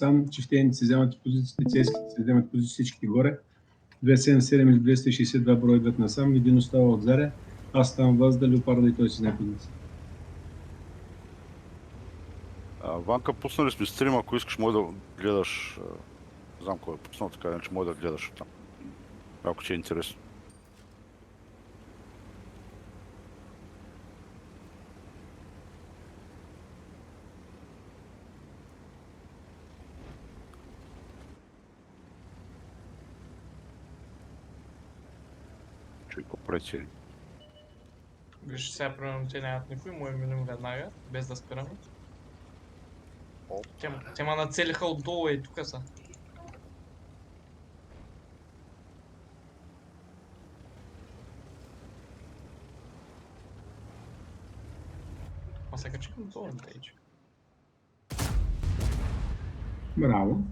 насам, чифтените си вземат позициите, цейските си вземат позиции всичките горе. 277 или 262 броя идват насам, един остава от Заря, аз ставам възда, Леопарда и той си знае позиция. Ванка, пуснали сме стрим, ако искаш може да гледаш, не знам кой е пуснал, така иначе може да гледаш оттам, ако ти е интересно. Чуй, какво прави? Виж, сега примерно те нямат никой, му е минем веднага, без да спираме. Те ма нацелиха отдолу и тука са. А сега чекам отдолу на тейче. Браво.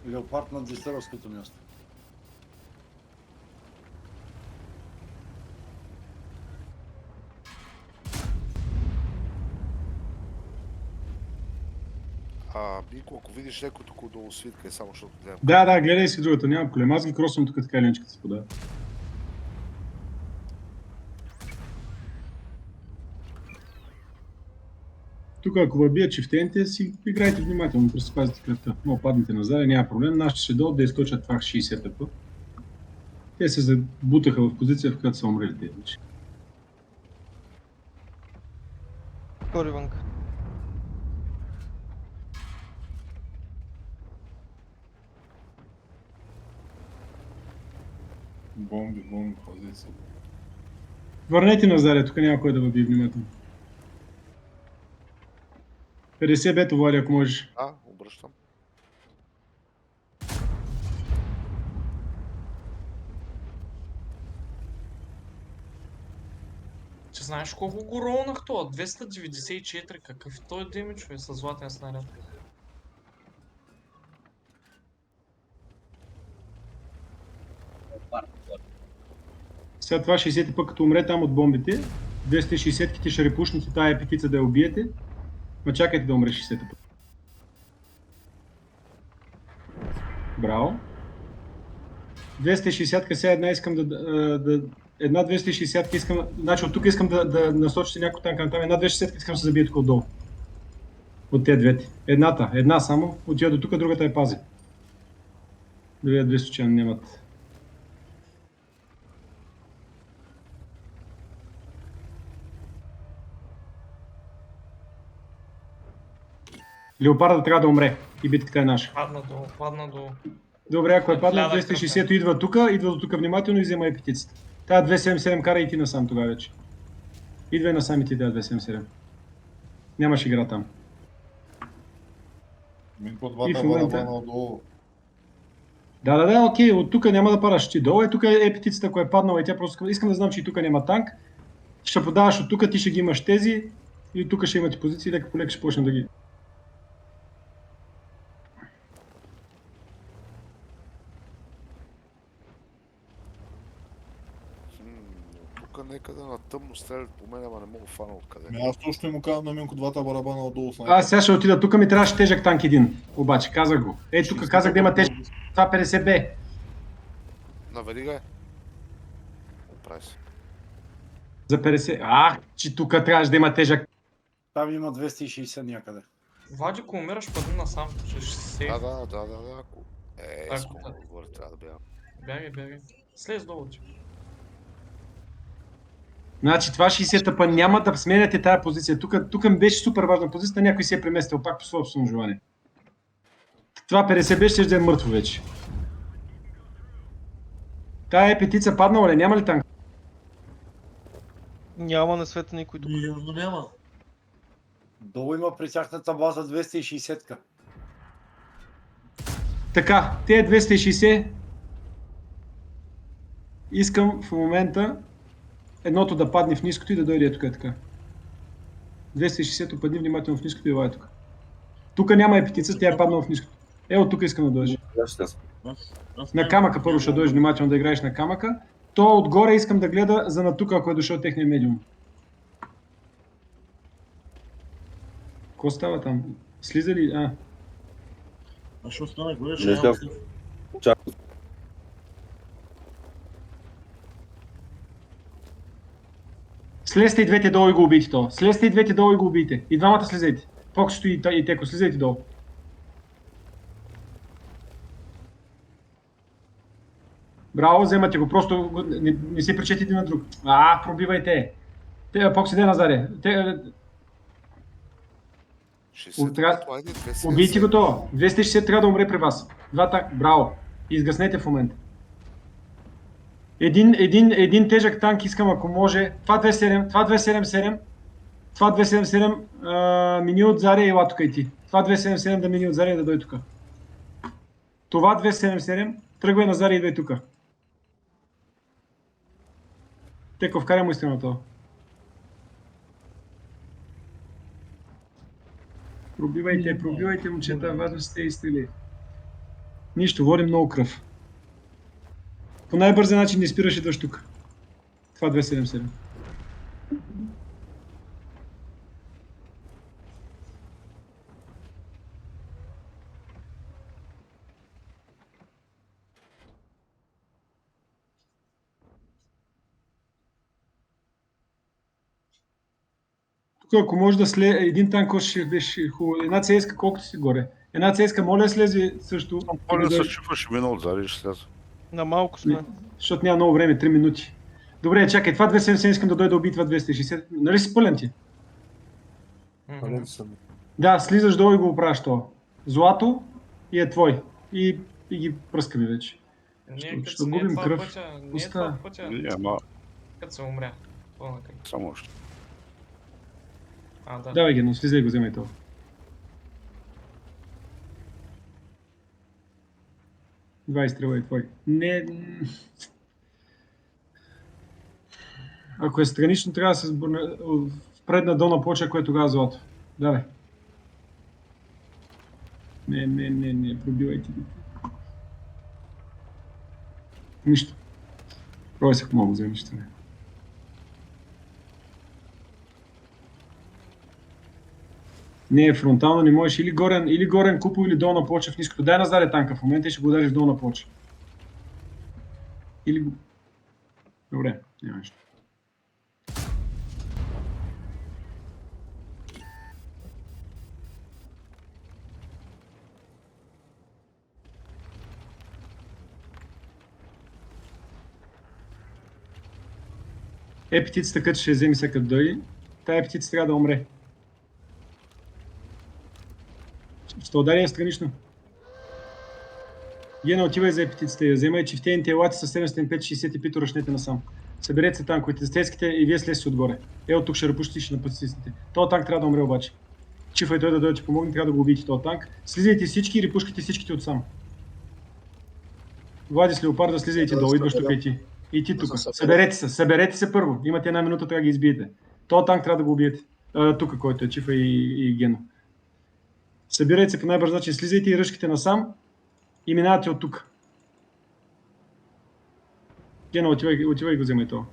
Леопард на Дистеровското място. Бико, ако видиш леко тук отдолу свитка е само защото гледам. Да, гледай си другата, нямам проблем. Аз ги кросвам тук така ленчката си подава. Тук ако въбия чифтените си играйте внимателно, просто пазите кръвта. Мога паднете назад, няма проблем. Нашите ще дойдат да източат това 60 път. Те се забутаха в позиция, в която са умрели те вече. Кори Ванка. Бомби, позиция. Върнете на Заря, тук няма кой да въби внимателно. 50 бето, Влади, ако можеш. Обръщам. Че знаеш колко го ролнах това? 294, какъв е той демидж е със златен снаряд? Сега това 60 пък като умре там от бомбите, 260-ките ще репушните тая петица да я убиете. Ма чакайте да умре 60 пък. Браво. 260-ка сега една искам една 260-ка искам, значи от тук искам да насочите някой танк на там, една 260-ка искам да се забие тук отдолу. От тези двете. Една само, отива до тук, другата я пази. Да видят две случайно нямат. Леопарда трябва да умре и битката е наша. Падна долу. Добре, ако е паднал 260, идва до тук внимателно и взема епитицата. Тая 277 кара и ти насам тогава вече. Идва и насам и ти тая 277. Нямаш игра там. И в момента... Да, окей, от тук няма да параш ти долу. Тук е епитицата, ако е паднала и тя просто искам да знам, че и тук няма танк. Ще подаваш от тук, ти ще ги имаш тези и тук ще имате позиции, лека по лека ще почнем да ги... Тук некъде на тъмно стрелят по мен, ама не мога фана откъде. Аз точно му казвам на Минко двата барабана отдолу. Сега ще отида, тук ми трябваше тежък танк един, обаче казах го. Тук казах да има тежък, това 50Б. Навери го е. Оправи се. За 50, че тук трябваше да има тежък. Там има 260 някъде. Влади, ако умираш, падни насам, ще се... Да, ако... скоро отгоре трябва да бягам. Бягай. Слез долу ти. Значи това 60-та път няма да сменяте тая позиция. Тук ми беше супер важна позиция, някой се е преместил пак по собствено желание. Това 50 беше, ще да е мъртво вече. Тая епетица паднала ли? Няма ли танк? Няма на света никой тук. Няма. Долу има при тяхната база 260-ка. Така, те 260. Искам в момента едното да падне в ниското и да дойде тук така. 260-то падни внимателно в ниското и това е тук. Тук няма епетица, тя е паднала в ниското. От тук искам да дойдеш. На камъка първо ще дойдеш внимателно да играеш на камъка. То отгоре искам да гледа за на тук, ако е дошъл техния медиум. Какво става там? Слиза ли? А, А що стане, гледаш? Не няма знам. след. слезте и двете долу и го убийте то. Слезте и двете долу и го убийте. И двамата слезете. Фоксто и Теко, слезете долу. Браво, вземате го. Просто не се причете един на друг. Пробивайте. Фокс, иде назаде. 60 Отра- като, айде, 270. Убийте го то. 260 трябва да умре при вас. Браво. Изгаснете в момента. Един тежък танк искам, ако може. Това 277, това 277. Това 277 мини от Заря и ела тук и ти. Това 277 да мини от Заря и да дойде тук. Това 277 тръгвай на Заря и идвай тук. Теко, вкарай му истина това. Пробивайте, момчета, важно сте изстрели. Нищо, водим много кръв. По най-бързия начин не спираш идваш тук. Това 277. Тук ако може да един танк още ще беше хубаво. Една ЦСКА колкото си горе. Една ЦСКА моля слезе също. Пълен се чупва, ще мина отзади и ще сляза. На малко сме. Защото няма много време, 3 минути. Добре, чакай, това 277 искам да дойде да убие това 260. Нали си пълен ти? Пълен съм. Да, слизаш долу и го оправяш това. Злато и е твой. И ги пръскаме вече. Не, Ще като не е губим това кръв. пътя, не е Пуста. това пътя, Не, ама като се умря. Това на къде. само още. Да. Давай ги, но слизай и го вземай това. Два изстрела и твой. Не. Ако е странично, трябва да се сборне в предна долна плоча, което тогава злато. Давай. Не, пробивайте ги. Нищо. Пробвай се, ако мога да вземеш това. Не, фронтално не можеш. Или горен купол, или долна плоча в ниското. Дай назаде танка в момента и ще го удариш в долна плоча. Или го... Добре, няма нищо. Птицата, като ще вземи сега като дойде, тая птица трябва да умре. Ще удари странично. Гена, отивай за птицата и я вземай, че в тези елати са 765-65 ръчнете насам. Съберете се танковете, стеските и вие слезте отгоре. От тук ще ръпушите и ще напътистите. Този танк трябва да умре обаче. Чифа и той да дойде ти помогне, трябва да го убиете този танк. Слизайте всички и репушките всичките отсам. Влади с леопарда, слизайте долу, идваш тук и ти. И ти тук. Съберете се първо. Имате една минута, трябва да ги избиете. Този танк трябва да го убиете. Тук, който е Чифа и Гено. Събирайте се по най-бърз начин, слизайте и ръшките насам и минавате от тук. Гено, отивай и го вземай това.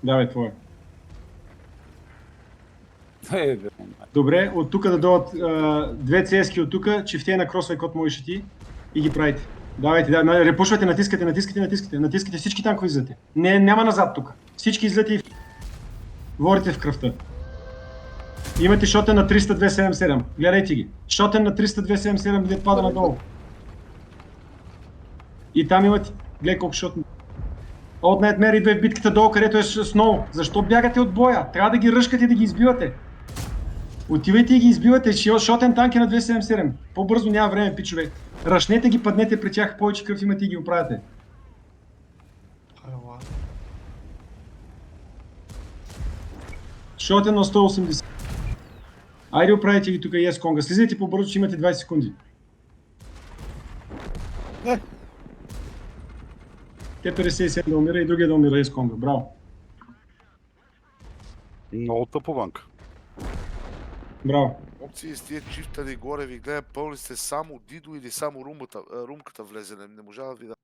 Давай, твое. Добре, от тук да дойдат две цески от тук, чифте на кросвай код можеш и ти и ги правите. Давайте, репушвайте, натискате, всички танкове излезете. Няма назад тук. Всички излезете и ворите в кръвта. Имате шотен на 300-277, гледайте ги. Шотен на 300-277, глед пада надолу. И там имате, гледай колко шотен. От Nightmare идва в битката долу, където е Сноу. Защо бягате от боя? Трябва да ги ръшкате и да ги избивате. Отивайте и ги избивате, шотен танк е на 277. По-бързо няма време, пичове. Ръшнете ги, паднете при тях, повече кръв имате и ги оправяте. Шотен на 180. Айде оправите ги тук и Конга. Слизайте по-бързо, че имате 20 секунди. Те 57 да умира и другия да умира Конга. Браво. Много тъпо банка. Браво. Опции с тия чифтали горе ви гледа, пълни сте само Дидо или само румката влезе, не можа да ви да...